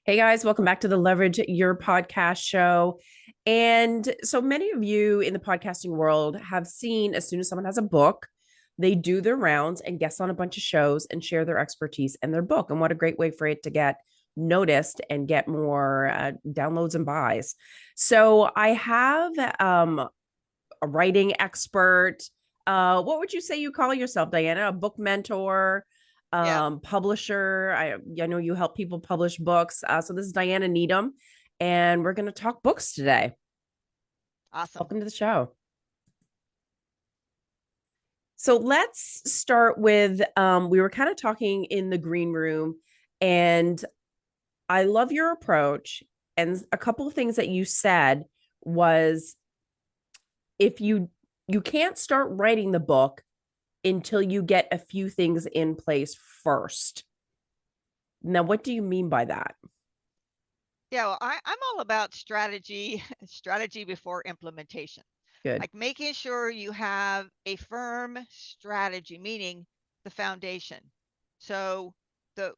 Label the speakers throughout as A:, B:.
A: Hey guys, welcome back to the Leverage Your Podcast show. And so many of you in the podcasting world have seen as soon as someone has a book, they do their rounds and guest on a bunch of shows and share their expertise and their book. And what a great way for it to get noticed and get more downloads and buys. So I have a writing expert. What would you say you call yourself, Diana? A book mentor,
B: Yeah,
A: publisher. I know you help people publish books. So this is Diana Needham, and we're going to talk books today.
B: awesome.
A: Welcome to the show. So let's start with we were kind of talking in the green room, and I love your approach. And a couple of things that you said was if you can't start writing the book until you get a few things in place first. Now, what do you mean by that?
B: Yeah, well, I'm all about strategy, strategy before implementation.
A: Good.
B: Like making sure you have a firm strategy, meaning the foundation. So the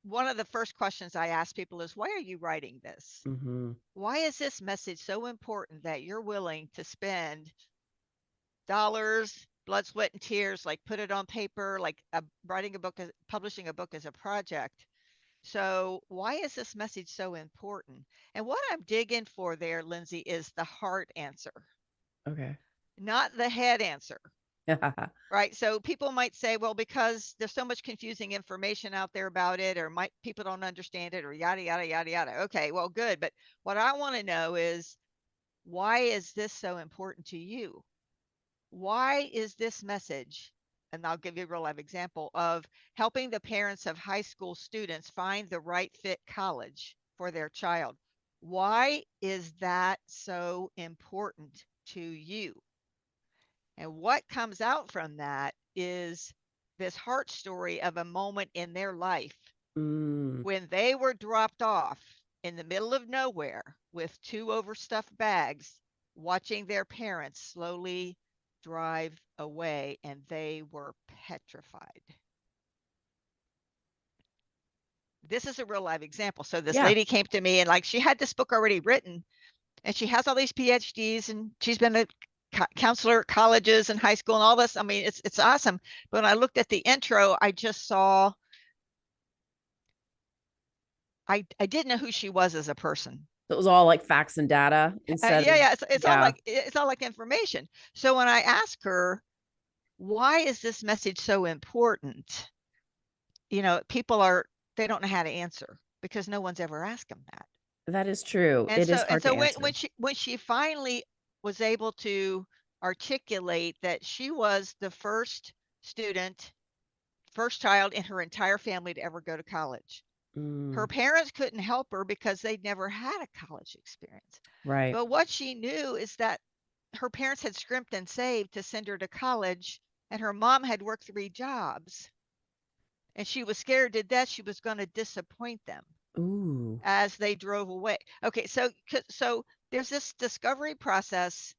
B: one of the first questions I ask people is, why are you writing this?
A: Mm-hmm.
B: Why is this message so important that you're willing to spend dollars, blood, sweat, and tears, like put it on paper, like writing a book, publishing a book as a project? So, why is this message so important? And what I'm digging for there, Lindsay, is the heart answer,
A: Okay.
B: not the head answer. Right. So people might say, well, because there's so much confusing information out there about it, or might people don't understand it, or yada, yada, yada, yada. Okay, well, good. But what I want to know is, why is this so important to you? Why is this message, and I'll give you a real life example of helping the parents of high school students find the right fit college for their child. Why is that so important to you? And what comes out from that is this heart story of a moment in their life
A: Mm.
B: when they were dropped off in the middle of nowhere with two overstuffed bags, watching their parents slowly drive away, and they were petrified. This is a real live example. So this
A: Yeah.
B: lady came to me, and like she had this book already written, and she has all these PhDs, and she's been a counselor at colleges and high school and all this. I mean, it's awesome. But when I looked at the intro, I just saw I didn't know who she was as a person.
A: So it was all like facts and data instead
B: Yeah,
A: of,
B: yeah, it's all
A: yeah,
B: like information. So when I ask her, why is this message so important? People they don't know how to answer because no one's ever asked them that.
A: that is true.
B: And
A: It is
B: so and
A: hard to
B: so when
A: answer.
B: she finally was able to articulate that she was the student, first child in her entire family to ever go to college. Her
A: Mm.
B: parents couldn't help her because they'd never had a college experience.
A: Right.
B: But what she knew is that her parents had scrimped and saved to send her to college, and her mom had worked 3 jobs. And she was scared to death she was going to disappoint them
A: Ooh.
B: as they drove away. Okay, so there's this discovery process.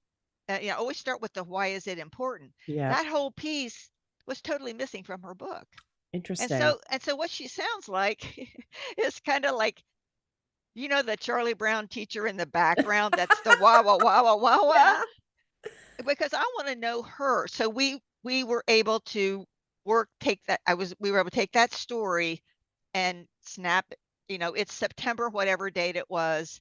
B: Always start with the why is it important.
A: Yeah.
B: That whole piece was totally missing from her book. And
A: Interesting.
B: so what she sounds like is kind of like the Charlie Brown teacher in the background. That's the wah wah wah wah wah wah.
A: Yeah.
B: Because I want to know her. So we were able to work take that I was we were able to take that story and snap it's September whatever date it was,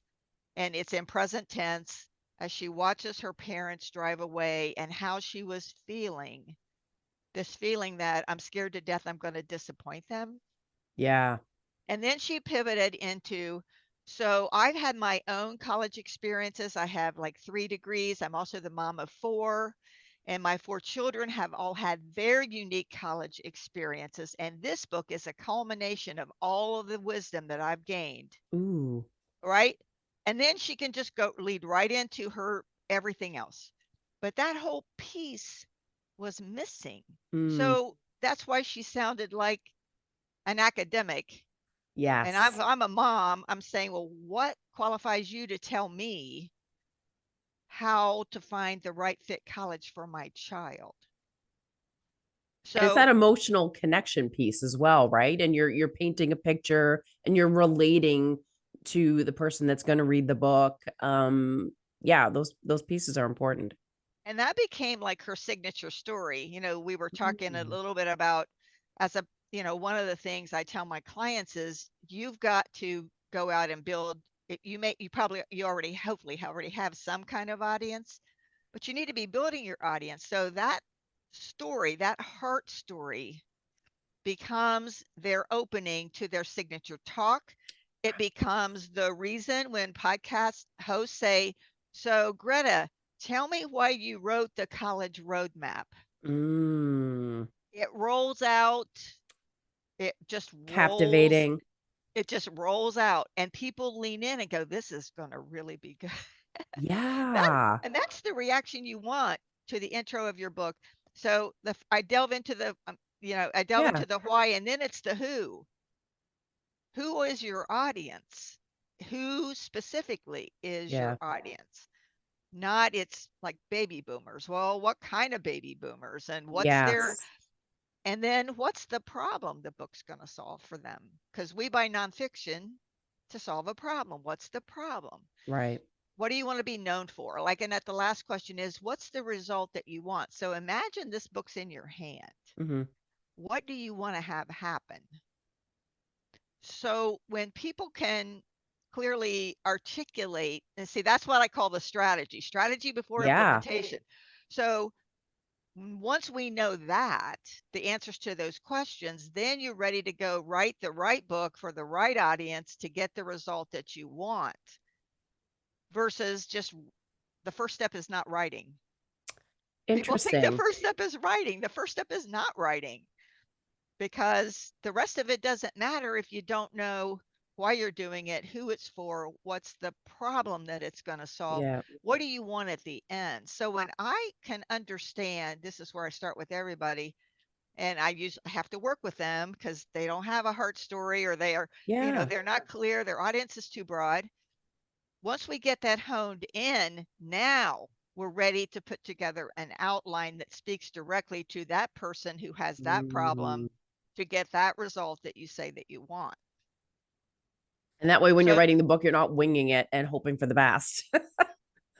B: and it's in present tense as she watches her parents drive away and how she was feeling, this feeling that I'm scared to death I'm going to disappoint them.
A: Yeah.
B: And then she pivoted into, so I've had my own college experiences. I have like 3 degrees. I'm also the mom of 4, and my 4 children have all had their unique college experiences. And this book is a culmination of all of the wisdom that I've gained,
A: Ooh.
B: right? And then she can just go lead right into her everything else. But that whole piece was missing.
A: Mm.
B: So that's why she sounded like an academic, and
A: Yes.
B: I'm a mom. I'm saying, well, what qualifies you to tell me how to find the right fit college for my child?
A: It's
B: So,
A: that emotional connection piece as well, right? And you're painting a picture and you're relating to the person that's going to read the book. Yeah, those pieces are important.
B: and that became like her signature story. We were talking a
A: Mm.
B: little bit about, as a, one of the things I tell my clients is you've got to go out and build it. You already, hopefully already have some kind of audience, but you need to be building your audience. So that story, that heart story, becomes their opening to their signature talk. It becomes the reason when podcast hosts say, "So, Greta, tell me why you wrote the college roadmap."
A: Mm.
B: It rolls out, it just rolls,
A: Captivating.
B: it just rolls out, and people lean in and go, "This is going to really be good." That,
A: Yeah.
B: and that's the reaction you want to the intro of your book. So I delve into I delve
A: Yeah.
B: into the why, and then it's the who. Who is your audience? Who specifically is your
A: Yeah.
B: audience? Not it's like baby boomers. Well, what kind of baby boomers and what's their,
A: Yes.
B: and then what's the problem the book's going to solve for them? Because we buy nonfiction to solve a problem. What's the problem?
A: Right.
B: What do you want to be known for? Like, and at the last question is, what's the result that you want? So imagine this book's in your hand.
A: Hmm.
B: What do you want to have happen? So when people can clearly articulate, and see, that's what I call the strategy before
A: Yeah.
B: implementation. So once we know that, the answers to those questions, then you're ready to go write the right book for the right audience to get the result that you want, versus just the first step is not writing. People think the
A: Interesting.
B: first step is writing. The first step is not writing, because the rest of it doesn't matter if you don't know why you're doing it, who it's for, what's the problem that it's going to solve,
A: Yeah.
B: what do you want at the end. So when I can understand, this is where I start with everybody, and I have to work with them because they don't have a heart story, or they are,
A: Yeah.
B: they're not clear, their audience is too broad. Once we get that honed in, now we're ready to put together an outline that speaks directly to that person who has that
A: Mm.
B: problem to get that result that you say that you want.
A: And that way, when you're
B: So,
A: writing the book, you're not winging it and hoping for the best.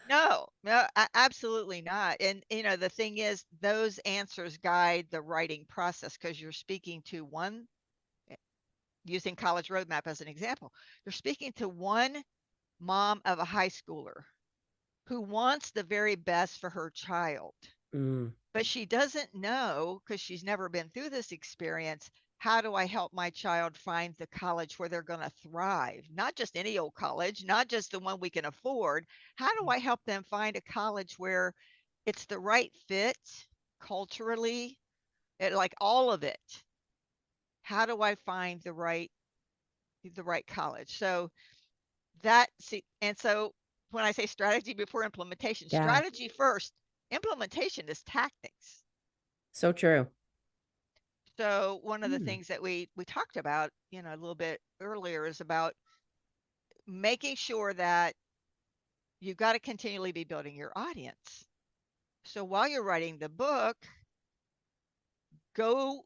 B: no, no, absolutely not. And, the thing is, those answers guide the writing process because you're speaking to one, eh, using College Roadmap as an example, you're speaking to one mom of a high schooler who wants the very best for her child.
A: Mm.
B: But she doesn't know, because she's never been through this experience, how do I help my child find the college where they're going to thrive? Not just any old college, not just the one we can afford. How do I help them find a college where it's the right fit culturally, like all of it? How do I find the right college? So so when I say strategy before implementation,
A: Yeah.
B: strategy first, implementation is tactics.
A: So true.
B: So one of the
A: Mm.
B: things that we talked about, a little bit earlier, is about making sure that you've got to continually be building your audience. So while you're writing the book, go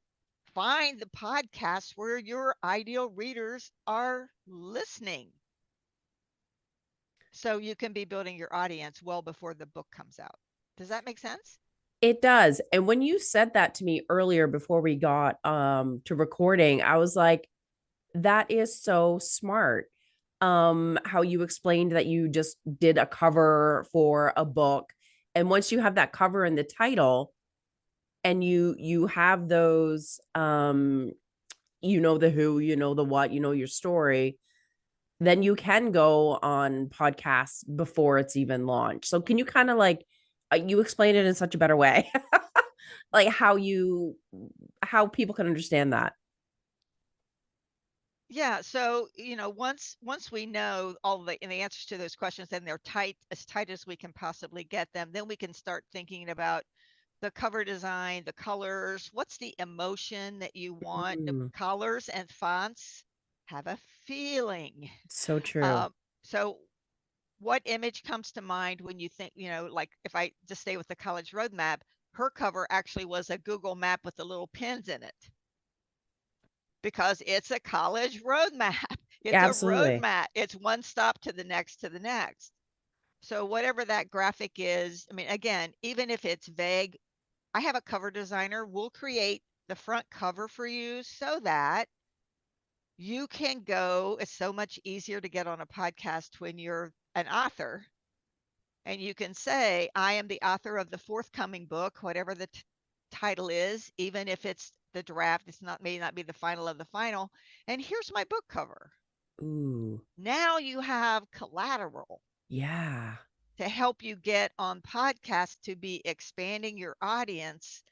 B: find the podcasts where your ideal readers are listening, so you can be building your audience well before the book comes out. Does that make sense?
A: It does. And when you said that to me earlier before we got to recording, I was like, that is so smart. How you explained that you just did a cover for a book. And once you have that cover in the title and you have those you know the who, you know the what, you know your story, then you can go on podcasts before it's even launched. So can you kind of like you explain it in such a better way? Like how people can understand that.
B: Yeah, so once we know all the answers to those questions, and they're tight as we can possibly get them, then we can start thinking about the cover design, the colors, what's the emotion that you want. The
A: Mm,
B: colors and fonts have a feeling.
A: so true.
B: Um, so what image comes to mind when you think, like if I just stay with the college roadmap, her cover actually was a Google map with the little pins in it, because it's a college roadmap. It's a
A: Absolutely.
B: roadmap. It's one stop to the next, to the next. So whatever that graphic is, I mean, again, even if it's vague, I have a cover designer. We'll create the front cover for you so that you can go. It's so much easier to get on a podcast when you're an author, and you can say, I am the author of the forthcoming book, whatever the title is, even if it's the draft, it's not, may not be the final of the final. And here's my book cover.
A: Ooh.
B: Now you have collateral
A: Yeah.
B: to help you get on podcasts, to be expanding your audience,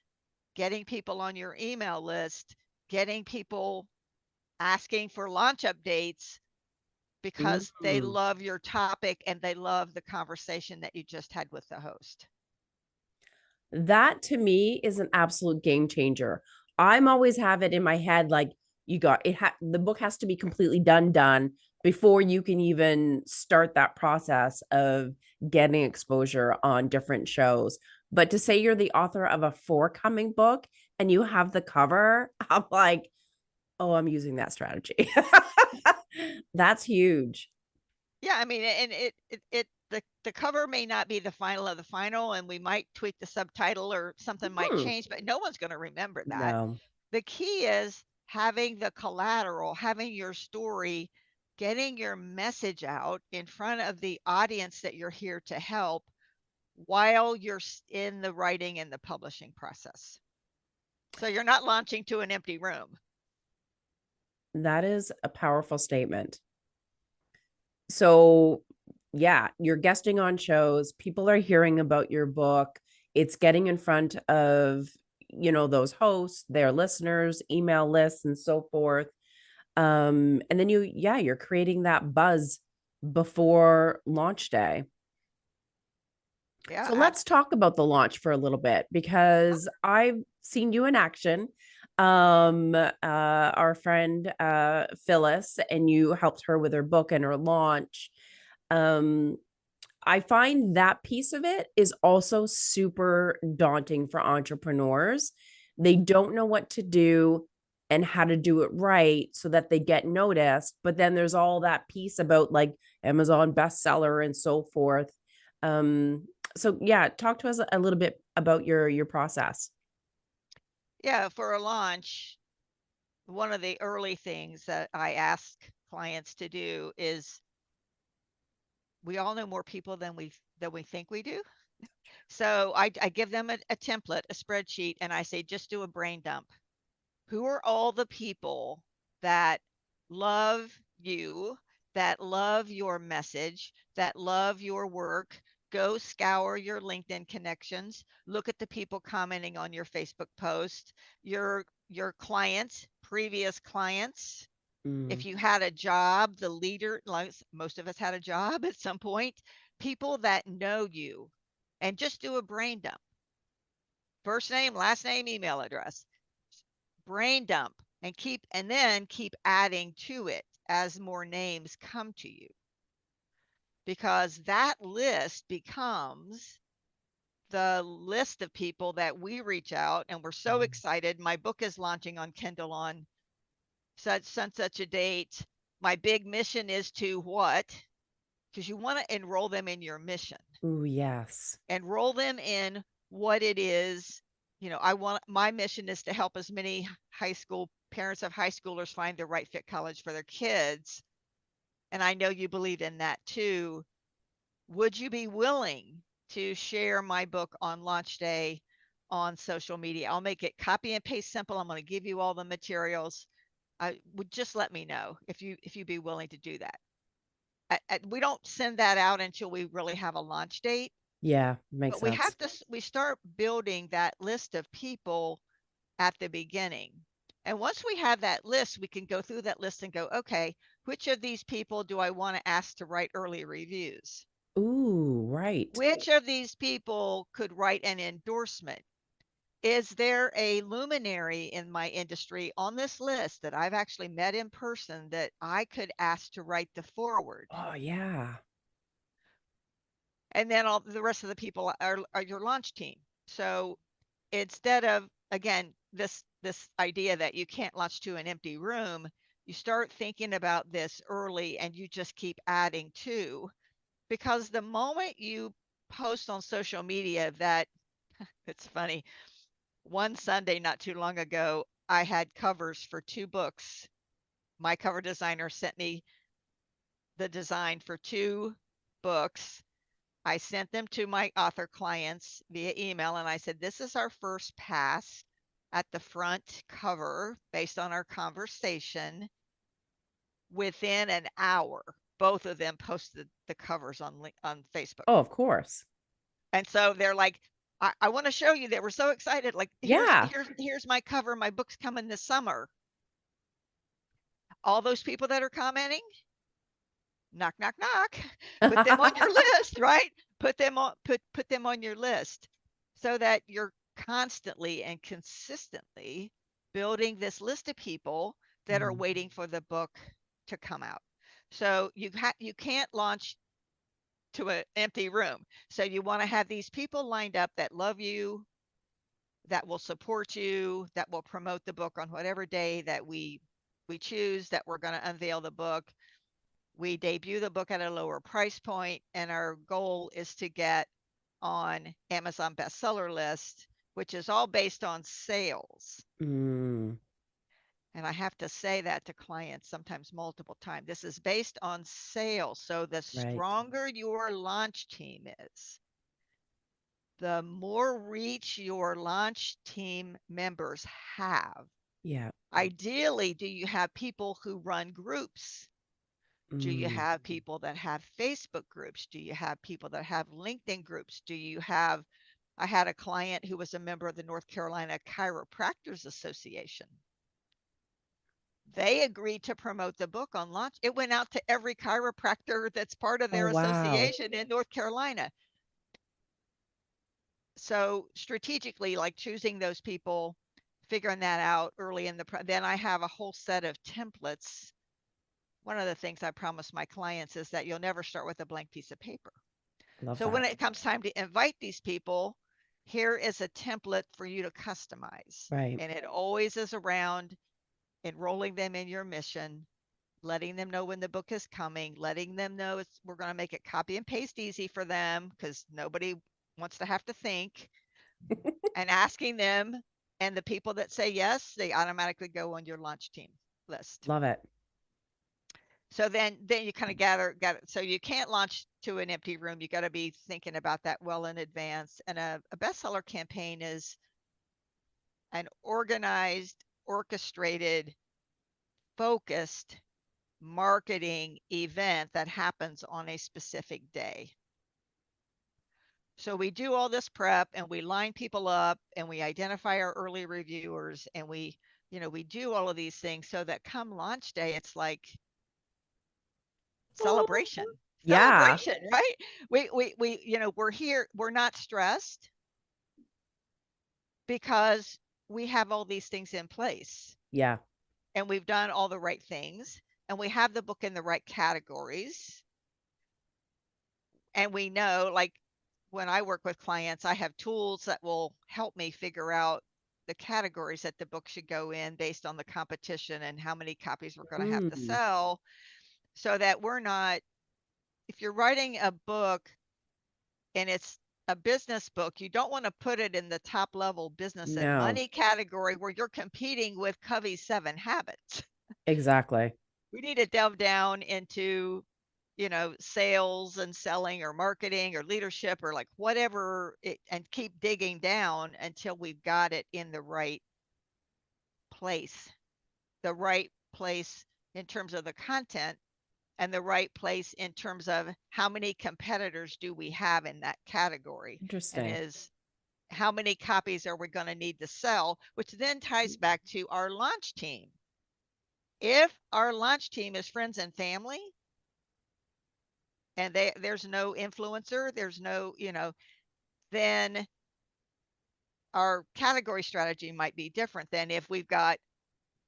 B: getting people on your email list, getting people asking for launch updates because they
A: Mm.
B: love your topic and they love the conversation that you just had with the host.
A: That to me is an absolute game changer. I'm always have it in my head like you got it the book has to be completely done before you can even start that process of getting exposure on different shows. But to say you're the author of a forthcoming book and you have the cover, I'm like, oh, I'm using that strategy. That's huge.
B: Yeah, I mean, and the cover may not be the final of the final, and we might tweak the subtitle or something might
A: Hmm.
B: change, but no one's going to remember that.
A: No.
B: The key is having the collateral, having your story, getting your message out in front of the audience that you're here to help while you're in the writing and the publishing process. So you're not launching to an empty room.
A: That is a powerful statement. So, yeah, you're guesting on shows, people are hearing about your book, it's getting in front of, those hosts, their listeners, email lists, and so forth. And then you're creating that buzz before launch day.
B: Yeah,
A: So let's talk about the launch for a little bit because I've seen you in action. Our friend Phyllis, and you helped her with her book and her launch. Um, I find that piece of it is also super daunting for entrepreneurs. They don't know what to do and how to do it right so that they get noticed. But then there's all that piece about like Amazon bestseller and so forth. So yeah, talk to us a little bit about your process.
B: yeah, for a launch, one of the early things that I ask clients to do is, we all know more people than we think we do. So I give them a template, a spreadsheet, and I say, just do a brain dump. Who are all the people that love you, that love your message, that love your work? Go scour your LinkedIn connections, look at the people commenting on your Facebook post, your clients, previous clients.
A: Mm.
B: If you had a job, the leader, like most of us had a job at some point, people that know you, and just do a brain dump. First name, last name, email address. Brain dump, and then keep adding to it as more names come to you, because that list becomes the list of people that we reach out, and we're so excited. My book is launching on Kindle on such a date. My big mission is to what? Because you want to enroll them in your mission.
A: Ooh, yes.
B: Enroll them in what it is. My mission is to help as many high school parents of high schoolers find the right fit college for their kids. And I know you believe in that too. Would you be willing to share my book on launch day on social media? I'll make it copy and paste simple. I'm going to give you all the materials. I would just let me know if you'd be willing to do that. We don't send that out until we really have a launch date,
A: Yeah, makes
B: but we
A: sense.
B: have to we start building that list of people at the beginning. And once we have that list, we can go through that list and go, okay, which of these people do I want to ask to write early reviews?
A: Ooh, right.
B: Which of these people could write an endorsement? Is there a luminary in my industry on this list that I've actually met in person that I could ask to write the foreword?
A: Oh, yeah.
B: And then all the rest of the people are your launch team. So instead of, again, this idea that you can't launch to an empty room, you start thinking about this early and you just keep adding to, because the moment you post on social media that, it's funny, one Sunday not too long ago, I had covers for 2 books. My cover designer sent me the design for 2 books. I sent them to my author clients via email and I said, this is our first pass at the front cover based on our conversation. Within an hour, both of them posted the covers on Facebook.
A: Oh, of course.
B: And so they're like, I want to show you. They were so excited. Like,
A: Yeah.
B: here's my cover. My book's coming this summer. All those people that are commenting, knock, knock, knock, put them on your list, right? Put them on your list so that you're constantly and consistently building this list of people that are waiting for the book to come out. So you can't launch to an empty room. So you want to have these people lined up that love you, that will support you, that will promote the book on whatever day that we choose that we're going to unveil the book. We debut the book at a lower price point, and our goal is to get on Amazon bestseller list, which is all based on sales.
A: Mm.
B: And I have to say that to clients sometimes multiple times. This is based on sales. So the
A: Right.
B: stronger your launch team is, the more reach your launch team members have.
A: Yeah.
B: Ideally, do you have people who run groups? Do you
A: Mm.
B: have people that have Facebook groups? Do you have people that have LinkedIn groups? Do you have, I had a client who was a member of the North Carolina Chiropractors Association. They agreed to promote the book on launch. It went out to every chiropractor that's part of
A: Oh,
B: their
A: wow.
B: association in North Carolina. So strategically, like choosing those people, figuring that out early in the, then I have a whole set of templates. One of the things I promise my clients is that you'll never start with a blank piece of paper.
A: Love
B: So
A: that.
B: when it comes time to invite these people, here is a template for you to customize.
A: Right.
B: And it always is around enrolling them in your mission, letting them know when the book is coming, letting them know we're going to make it copy and paste easy for them because nobody wants to have to think, and asking them, and the people that say yes, they automatically go on your launch team list.
A: Love it.
B: So then you kind of gather. So you can't launch to an empty room. You got to be thinking about that well in advance. And a bestseller campaign is an organized, orchestrated, focused marketing event that happens on a specific day. So we do all this prep and we line people up and we identify our early reviewers and we do all of these things so that come launch day, it's like celebration,
A: Yeah.
B: right? We're here, we're not stressed because we have all these things in place
A: Yeah.
B: and we've done all the right things and we have the book in the right categories. And we know, like when I work with clients, I have tools that will help me figure out the categories that the book should go in based on the competition and how many copies we're going to have to
A: Mm.
B: sell, so that we're not, if you're writing a book and it's a business book, you don't want to put it in the top level business and
A: No.
B: money category where you're competing with Covey's 7 Habits.
A: Exactly.
B: We need to delve down into, sales and selling or marketing or leadership or like whatever and keep digging down until we've got it in place, the right place in terms of the content and the right place in terms of how many competitors do we have in that category, and
A: Interesting.
B: is how many copies are we going to need to sell, which then ties back to our launch team. If our launch team is friends and family and there's no influencer, there's no, then our category strategy might be different than if we've got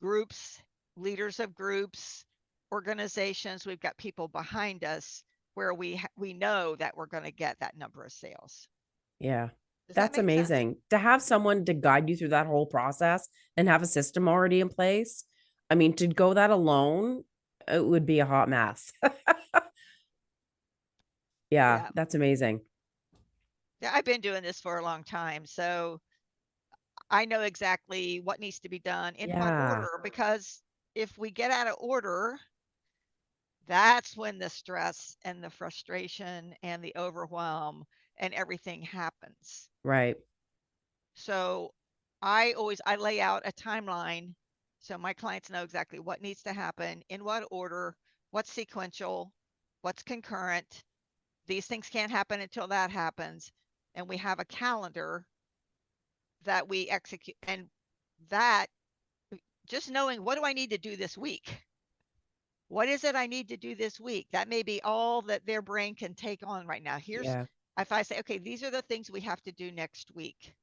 B: groups, leaders of groups, organizations, we've got people behind us where we know that we're going to get that number of sales.
A: Yeah.
B: Does that
A: That's
B: make sense?
A: amazing. To have someone to guide you through that whole process and have a system already in place. I mean, to go that alone, it would be a hot mess. Yeah,
B: Yeah.
A: that's amazing.
B: Yeah, I've been doing this for a long time, so I know exactly what needs to be done in what
A: Yeah,
B: order, because if we get out of order, that's when the stress and the frustration and the overwhelm and everything happens.
A: right.
B: So I lay out a timeline so my clients know exactly what needs to happen, in what order, what's sequential, what's concurrent. These things can't happen until that happens. And we have a calendar that we execute. And that, just knowing, what do I need to do this week? What is it I need to do this week? That may be all that their brain can take on right now. Here's,
A: Yeah.
B: if I say, okay, these are the things we have to do next week.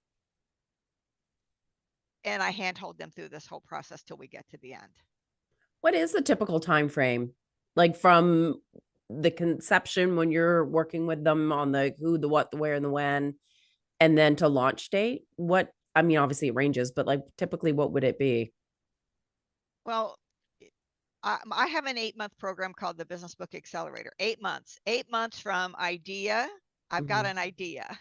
B: And I handhold them through this whole process till we get to the end.
A: What is the typical time frame? Like from the conception when you're working with them on the who, the what, the where, and the when, and then to launch date? What, I mean, obviously it ranges, but like typically what would it be?
B: Well, I have an 8-month program called the Business Book Accelerator. 8 months, 8 months from idea. I've got
A: Mhm.
B: an idea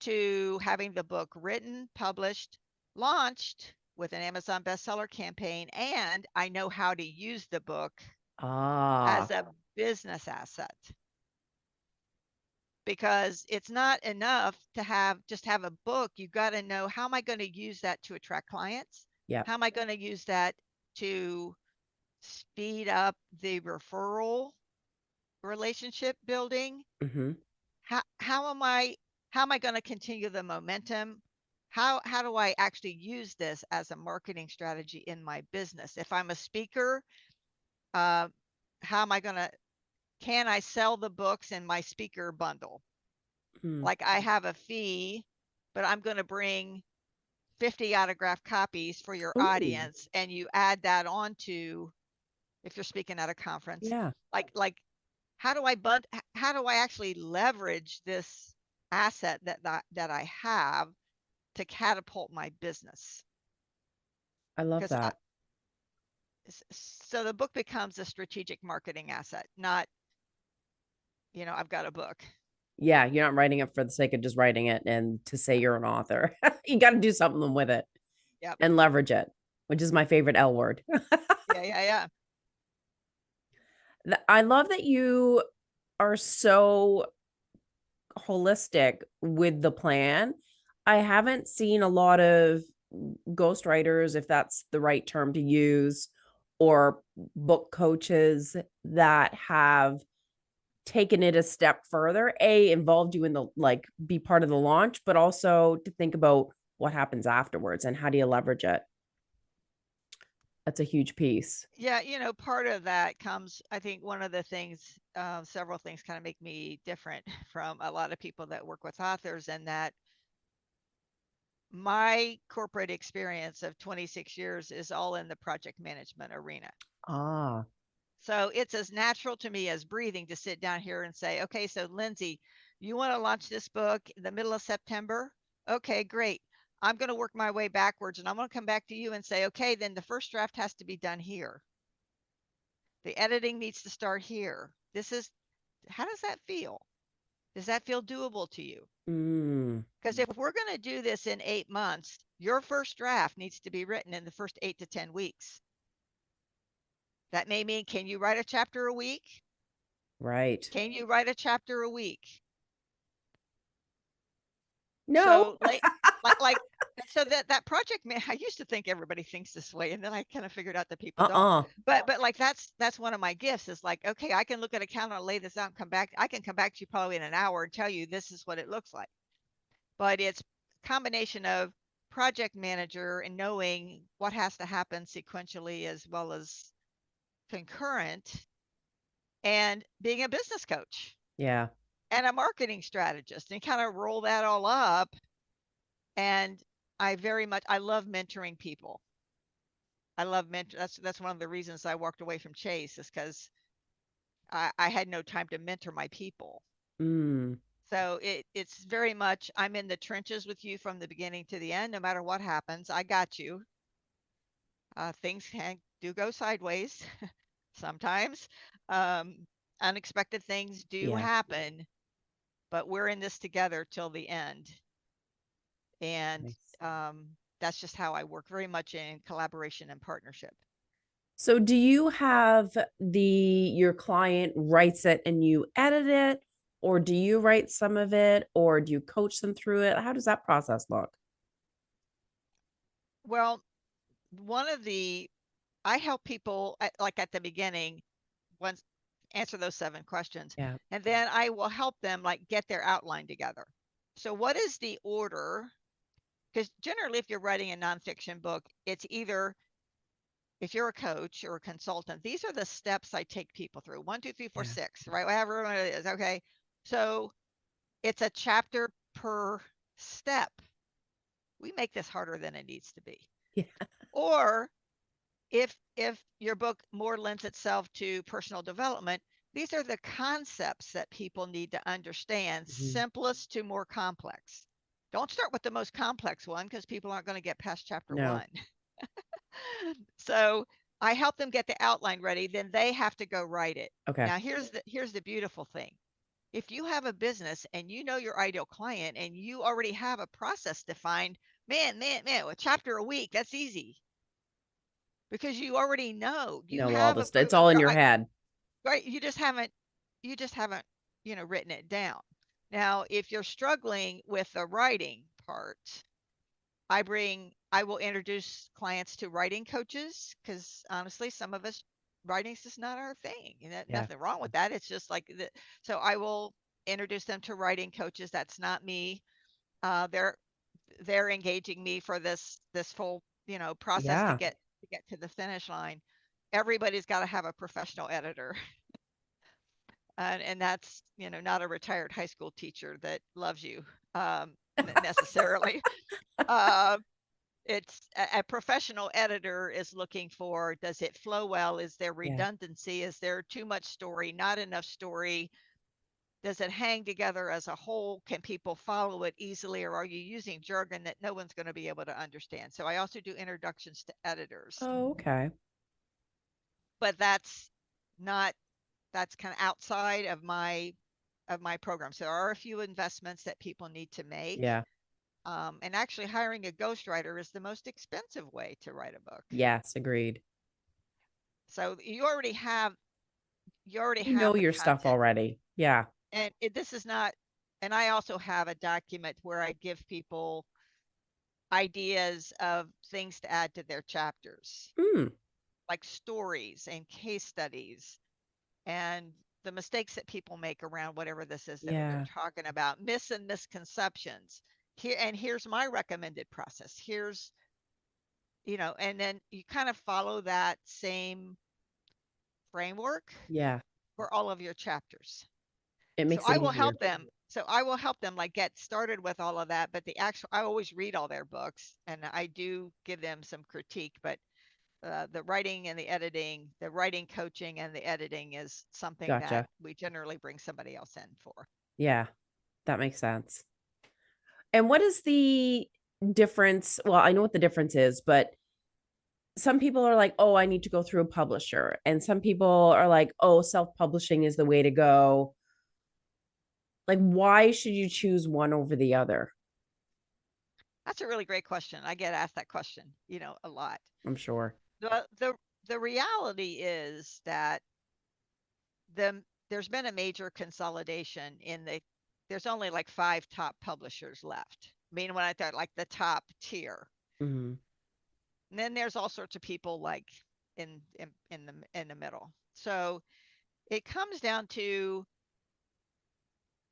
B: to having the book written, published, launched with an Amazon bestseller campaign, and I know how to use the book as
A: Ah,
B: a business asset, because it's not enough to have a book. You got to know, how am I going to use that to attract clients?
A: yep.
B: How am I going to use that to speed up the referral relationship building?
A: Mhm.
B: How am I going to continue the momentum? How do I actually use this as a marketing strategy in my business? If I'm a speaker, uh, how am I going to, can I sell the books in my speaker bundle?
A: Mm.
B: Like, I have a fee, but I'm going to bring 50 autographed copies for your
A: Ooh,
B: audience, and you add that on to, if you're speaking at a conference.
A: yeah.
B: Like how do I actually leverage this asset that I have to catapult my business?
A: I love
B: Because
A: that.
B: so the book becomes a strategic marketing asset, not, I've got a book.
A: Yeah, you're not writing it for the sake of just writing it and to say you're an author. You got to do something with it
B: Yep.
A: and leverage it, which is my favorite L word.
B: Yeah, yeah, yeah.
A: I love that you are so holistic with the plan. I haven't seen a lot of ghostwriters, if that's the right term to use, or book coaches that have taken it a step further, involved you in the like be part of the launch, but also to think about what happens afterwards and how do you leverage it. That's a huge piece.
B: Yeah, part of that comes, I think one of the things, several things kind of make me different from a lot of people that work with authors, and that my corporate experience of 26 years is all in the project management arena.
A: Ah,
B: So it's as natural to me as breathing to sit down here and say, okay, so Lindsay, you want to launch this book in the middle of September? Okay, great. I'm going to work my way backwards, and I'm going to come back to you and say, okay, then the first draft has to be done here. The editing needs to start here. How does that feel? Does that feel doable to you?
A: mm,
B: Because if we're going to do this in 8 months, your first draft needs to be written in the first 8 to 10 weeks. That may mean, can you write a chapter a week?
A: right.
B: Can you write a chapter a week?
A: No.
B: So like so that project man, I used to think everybody thinks this way, and then I kind of figured out that people don't.
A: Uh-uh.
B: But like, that's one of my gifts, is like, okay, I can look at a calendar, lay this out, and come back. I can come back to you probably in an hour and tell you this is what it looks like. But it's a combination of project manager and knowing what has to happen sequentially as well as concurrent, and being a business coach
A: Yeah.
B: and a marketing strategist, and kind of roll that all up. And I love mentoring people. I love mentor. That's one of the reasons I walked away from Chase, is because I had no time to mentor my people.
A: Mm.
B: So it's very much, I'm in the trenches with you from the beginning to the end. No matter what happens, I got you. Things do go sideways sometimes. Um, Unexpected things do
A: Yeah.
B: happen, but we're in this together till the end. And
A: Nice.
B: that's just how I work, very much in collaboration and partnership.
A: So do you have your client writes it and you edit it, or do you write some of it, or do you coach them through it? How does that process look?
B: Well, one of the, I help people like at the beginning, once answer those 7 questions,
A: Yeah.
B: and then I will help them like get their outline together. So what is the order? Because generally, if you're writing a nonfiction book, it's either, if you're a coach or a consultant, these are the steps I take people through. 1, 2, 3, 4,
A: Yeah.
B: 6, right? Whatever it is. Okay. So it's a chapter per step. We make this harder than it needs to be.
A: Yeah.
B: Or if your book more lends itself to personal development, these are the concepts that people need to understand,
A: Mhm.
B: simplest to more complex. Don't start with the most complex one because people aren't going to get past chapter
A: No.
B: 1. So I help them get the outline ready, then they have to go write it.
A: Okay.
B: Now here's the beautiful thing. If you have a business and you know your ideal client and you already have a process defined, man, a chapter a week, that's easy because you already know. You
A: No, all
B: have a
A: this, it's
B: proven
A: all in your head.
B: right. You just haven't written it down. Now, if you're struggling with the writing part, I will introduce clients to writing coaches because honestly, some of us writing's just not our thing. And
A: Yeah.
B: nothing wrong with that. It's just like so I will introduce them to writing coaches. That's not me. They're engaging me for this full process to
A: Yeah.
B: get to the finish line. Everybody's got to have a professional editor, and that's not a retired high school teacher that loves you necessarily. Uh, it's a professional editor is looking for, does it flow well? Is there
A: Yeah.
B: redundancy? Is there too much story? Not enough story? Does it hang together as a whole? Can people follow it easily, or are you using jargon that no one's going to be able to understand? So I also do introductions to editors,
A: Oh, okay.
B: but not that's kind of outside of my program. So there are a few investments that people need to make.
A: Yeah.
B: And actually hiring a ghostwriter is the most expensive way to write a book.
A: Yes, agreed.
B: So you already
A: You know
B: have the
A: your stuff
B: content.
A: already. Yeah.
B: And this is not, and I also have a document where I give people ideas of things to add to their chapters,
A: Mm,
B: like stories and case studies and the mistakes that people make around whatever this is that they're
A: yeah.
B: talking about, myths and misconceptions. Here's my recommended process. And then you kind of follow that same framework
A: Yeah.
B: for all of your chapters.
A: It
B: So
A: makes
B: I
A: it
B: will
A: easier.
B: help them. So I will help them like get started with all of that. But I always read all their books and I do give them some critique. But the writing and the writing coaching and the editing is something that
A: Gotcha.
B: we generally bring somebody else in for.
A: Yeah. That makes sense. And what is the difference? Well, I know what the difference is, but some people are like, oh, I need to go through a publisher. And some people are like, oh, self publishing is the way to go. Like, why should you choose one over the other?
B: That's a really great question. I get asked that question, a lot.
A: I'm sure.
B: The reality is that there's been a major consolidation there's only like 5 top publishers left. I mean, when I thought like the top tier.
A: Hmm.
B: And then there's all sorts of people like in the middle. So it comes down to,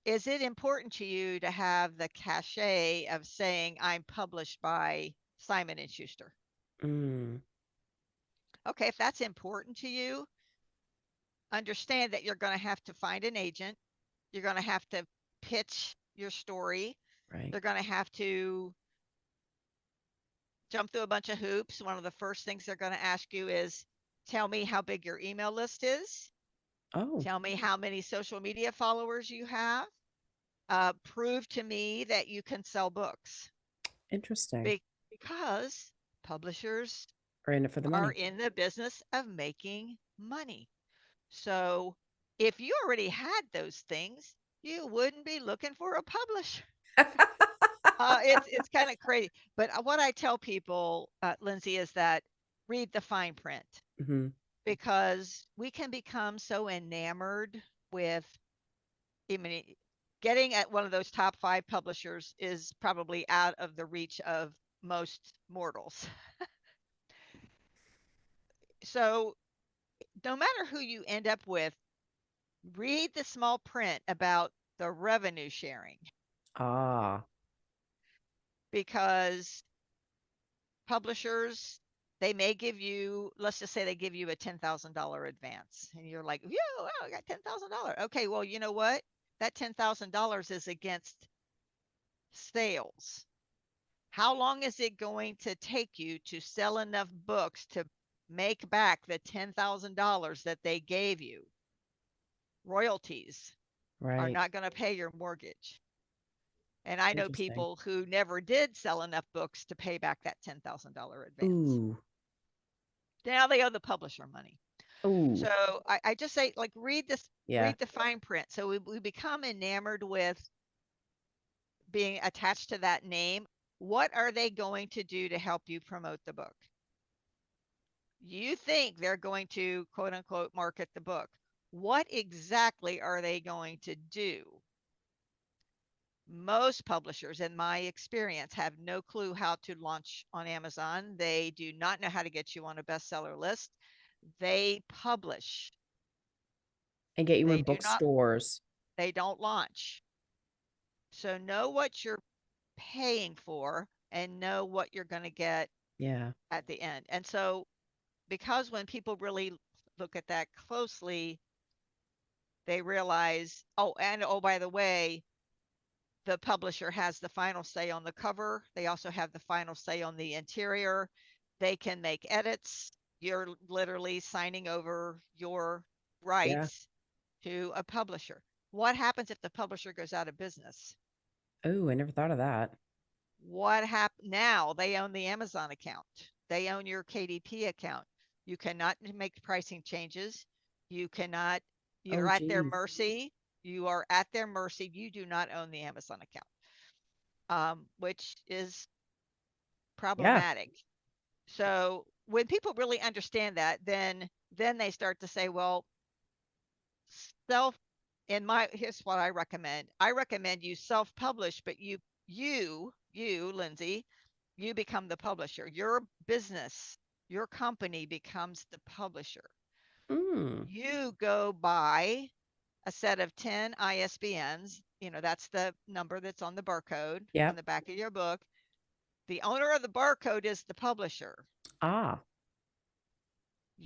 B: is it important to you to have the cachet of saying I'm published by Simon and Schuster?
A: Mm,
B: Okay, if that's important to you, understand that you're going to have to find an agent. You're going to have to pitch your story.
A: right.
B: They're going to have to jump through a bunch of hoops. One of the first things they're going to ask you is, tell me how big your email list is.
A: Oh,
B: Tell me how many social media followers you have. Prove to me that you can sell books.
A: Interesting.
B: Because publishers
A: Are in it for the
B: are
A: money.
B: in the business of making money. So if you already had those things, you wouldn't be looking for a publisher. It's kind of crazy. But what I tell people, Lindsay, is that read the fine print,
A: Mm-hmm.
B: because we can become so enamored with, I mean, getting at one of those top 5 publishers is probably out of the reach of most mortals. So no matter who you end up with, read the small print about the revenue sharing,
A: Ah,
B: because publishers, they may give you, let's just say they give you a $10,000 advance and you're like, yeah, wow, I got $10,000. Okay, well, you know what? That $10,000 is against sales. How long is it going to take you to sell enough books to make back the $10,000 that they gave you? Royalties are
A: right.
B: not going to pay your mortgage. And I know
A: Interesting.
B: people who never did sell enough books to pay back that $10,000 advance.
A: Ooh.
B: Now they owe the publisher money.
A: Ooh.
B: So I just say, like, read this,
A: Yeah.
B: read the fine print. So we become enamored with being attached to that name. What are they going to do to help you promote the book? You think they're going to, quote unquote, market the book. What exactly are they going to do? Most publishers, in my experience, have no clue how to launch on Amazon. They do not know how to get you on a bestseller list. They publish.
A: And get you
B: They
A: in
B: do not,
A: bookstores.
B: they don't launch. So know what you're paying for and know what you're going to get
A: Yeah.
B: at the end. And so, because when people really look at that closely, they realize, oh, and oh, by the way, the publisher has the final say on the cover. They also have the final say on the interior. They can make edits. You're literally signing over your
A: Yeah.
B: rights to a publisher. What happens if the publisher goes out of business?
A: Oh, I never thought of that.
B: What happens now? They own the Amazon account. They own your KDP account. You cannot make pricing changes. You cannot,
A: Oh,
B: you're at their
A: geez.
B: mercy. You are at their mercy. You do not own the Amazon account, which is
A: Yeah.
B: problematic. So when people really understand that, then they start to say, well, self in my here's what I recommend. I recommend you self-publish, but you, Lindsay, you become the publisher. Your business, your company becomes the publisher.
A: Mm.
B: You go buy a set of 10 ISBNs. That's the number that's on the barcode on
A: Yep.
B: the back of your book. The owner of the barcode is the publisher.
A: Ah.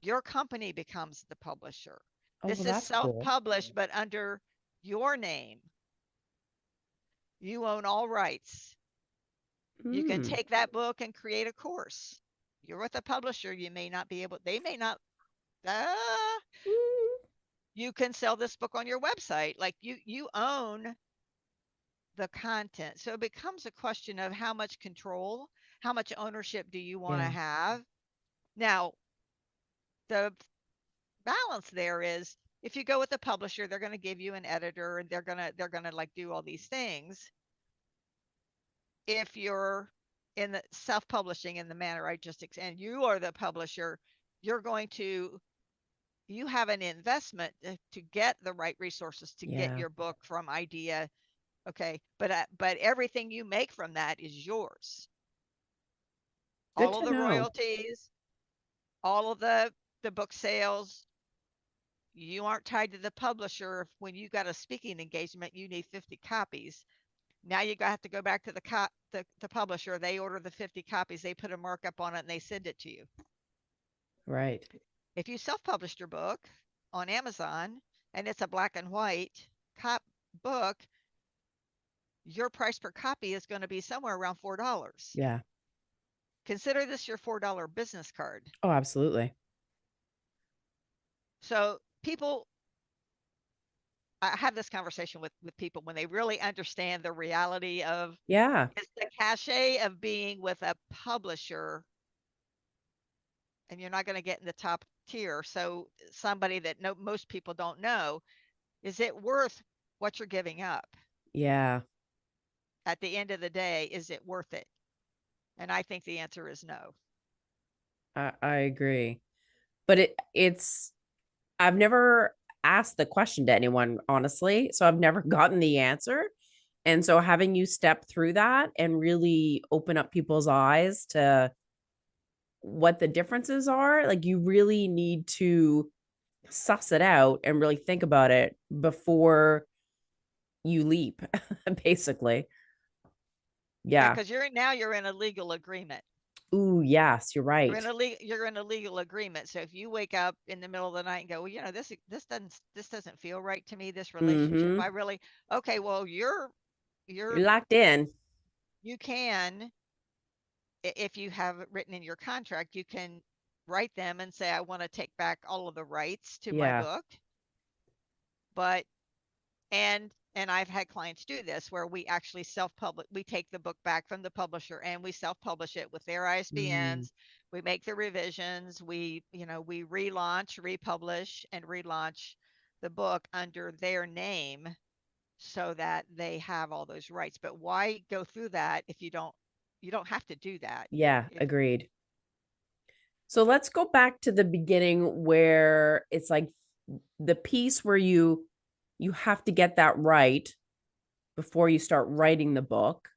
B: Your company becomes the publisher.
A: Oh,
B: This
A: well,
B: is
A: that's cool.
B: self-published, but under your name. You own all rights. You can
A: Mm.
B: take that book and create a course. You're with a publisher. You may not be able, they may not, uh,
A: Mm.
B: you can sell this book on your website. Like you own the content. So it becomes a question of how much control, how much ownership do you want to
A: Yeah.
B: have? Now, the balance there is, if you go with a publisher, they're going to give you an editor and they're going to like do all these things. If you're in the self-publishing in the manner I just and you are the publisher, you're going to you have an investment to get the right resources to get
A: Yeah.
B: your book from idea. Okay, but everything you make from that is yours.
A: Good
B: All of
A: to
B: the
A: know.
B: royalties, all of the book sales. You aren't tied to the publisher. When you got a speaking engagement, you need 50 copies. Now you have to go back to the publisher. They order the 50 copies. They put a markup on it and they send it to you.
A: Right.
B: If you self-published your book on Amazon and it's a black and white book, your price per copy is going to be somewhere around $4.
A: Yeah.
B: Consider this your $4 business card.
A: Oh, absolutely.
B: So people, I have this conversation with people when they really understand the reality of
A: Yeah.
B: it's the cachet of being with a publisher, and you're not going to get in the top tier. So somebody that most people don't know, is it worth what you're giving up?
A: Yeah.
B: At the end of the day, is it worth it? And I think the answer is no.
A: I agree. But it's I've never asked the question to anyone, honestly. So I've never gotten the answer. And so having you step through that and really open up people's eyes to what the differences are, like you really need to suss it out and really think about it before you leap, basically.
B: Yeah,
A: Yeah.
B: because you're in a legal agreement.
A: Ooh, yes, you're right.
B: You're in a legal agreement. So if you wake up in the middle of the night and go, well, this doesn't feel right to me, this relationship.
A: Mm-hmm.
B: I really okay, well,
A: You're
B: you're
A: locked in.
B: you can, if you have it written in your contract, you can write them and say, I want to take back all of the rights to my
A: Yeah.
B: book. But and I've had clients do this where we actually self-publish, we take the book back from the publisher and we self-publish it with their
A: Mm,
B: ISBNs. We make the revisions, we relaunch, republish, and relaunch the book under their name so that they have all those rights. But why go through that if you don't have to do that.
A: yeah,
B: If
A: agreed. So let's go back to the beginning where it's like the piece where you have to get that right before you start writing the book.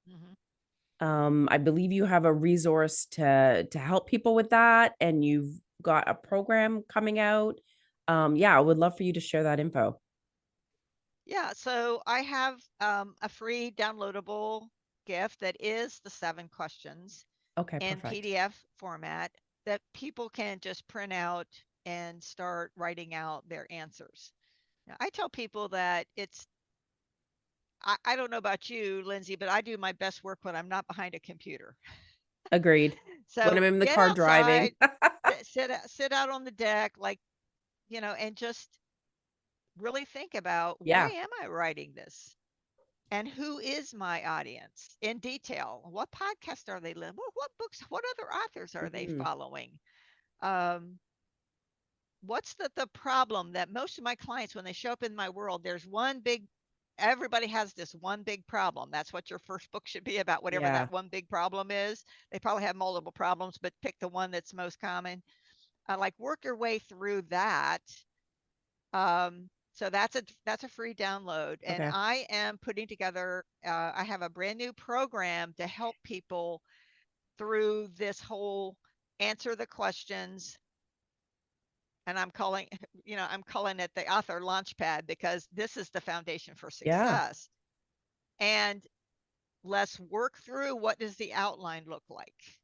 B: Mhm.
A: I believe you have a resource to help people with that, and you've got a program coming out. Yeah, I would love for you to share that info.
B: Yeah, so I have a free downloadable gift that is the 7 questions
A: Okay,
B: in
A: perfect.
B: PDF format that people can just print out and start writing out their answers. Now, I tell people that I don't know about you, Lindsay, but I do my best work when I'm not behind a computer.
A: Agreed. When I'm
B: So
A: in the
B: get
A: car driving.
B: outside, sit out on the deck, like, and just really think about why
A: Yeah.
B: am I writing this? And who is my audience in detail? What podcast are they listening? What books? What other authors are they
A: Mhm.
B: following? Um, what's the problem that most of my clients, when they show up in my world, there's one big. Everybody has this one big problem. That's what your first book should be about. Whatever
A: Yeah.
B: that one big problem is. They probably have multiple problems, but pick the one that's most common. Like work your way through that. So that's a free download, and
A: Okay.
B: I am putting together. I have a brand new program to help people through this whole answer the questions, and I'm calling, I'm calling it the author launchpad because this is the foundation for
A: Yeah.
B: success. And let's work through what does the outline look like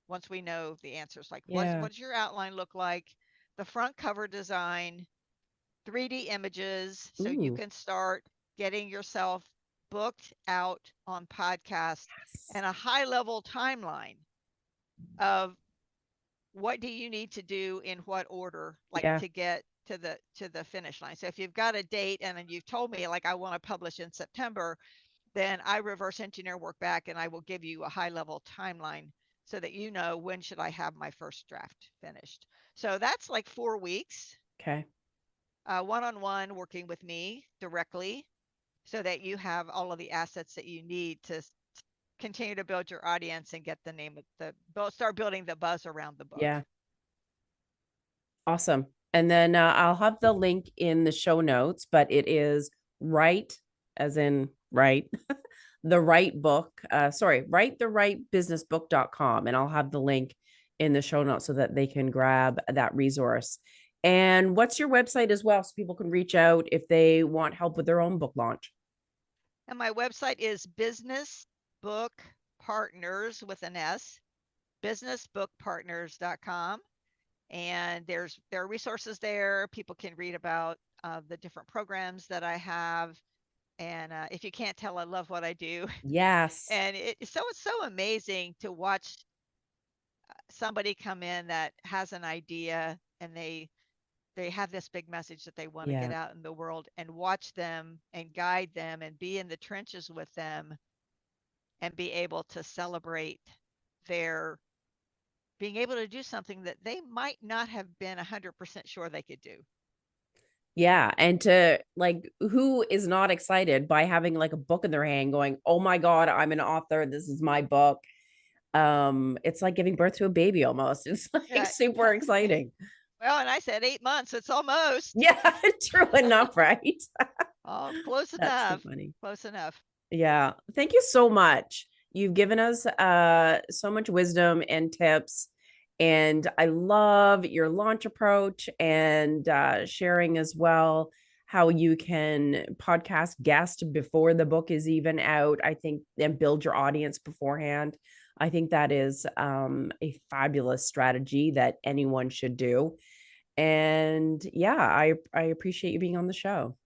B: once we know the answers. Like
A: Yeah.
B: what does your outline look like? The front cover design, 3D images so you
A: Ooh.
B: can start getting yourself booked out on podcast,
A: Yes.
B: and a high level timeline of what do you need to do in what order, like
A: Yeah.
B: to get to the finish line. So if you've got a date and then you've told me like I want to publish in September, then I reverse engineer work back and I will give you a high level timeline so that you know when should I have my first draft finished. So that's like 4 weeks,
A: Okay.
B: one-on-one working with me directly so that you have all of the assets that you need to continue to build your audience and get the name of start building the buzz around the book.
A: Yeah. Awesome. And then I'll have the link in the show notes, but it is right, as in right, the right book. Sorry, write the right businessbook.com. And I'll have the link in the show notes so that they can grab that resource. And what's your website as well so people can reach out if they want help with their own book launch?
B: And my website is Business Book Partners with an S, businessbookpartners.com. And there are resources there. People can read about the different programs that I have. And if you can't tell, I love what I do.
A: Yes.
B: And it's so amazing to watch somebody come in that has an idea and they have this big message that they want to get
A: Yeah.
B: out in the world, and watch them and guide them and be in the trenches with them and be able to celebrate their being able to do something that they might not have been 100% sure they could do.
A: Yeah. And to like, who is not excited by having like a book in their hand going, oh my God, I'm an author. This is my book. It's like giving birth to a baby almost. It's like
B: Yeah.
A: super exciting.
B: Well, and I said 8 months. It's almost.
A: Yeah, true enough, right?
B: Oh, close
A: That's too
B: enough.
A: funny.
B: Close enough.
A: Yeah. Thank you so much. You've given us so much wisdom and tips. And I love your launch approach and sharing as well how you can podcast guest before the book is even out. I think and build your audience beforehand. I think that is a fabulous strategy that anyone should do. And yeah, I appreciate you being on the show.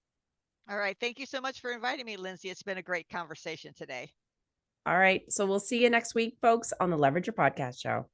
B: All right. Thank you so much for inviting me, Lindsay. It's been a great conversation today.
A: All right. So we'll see you next week, folks, on the Leverage Your Podcast show.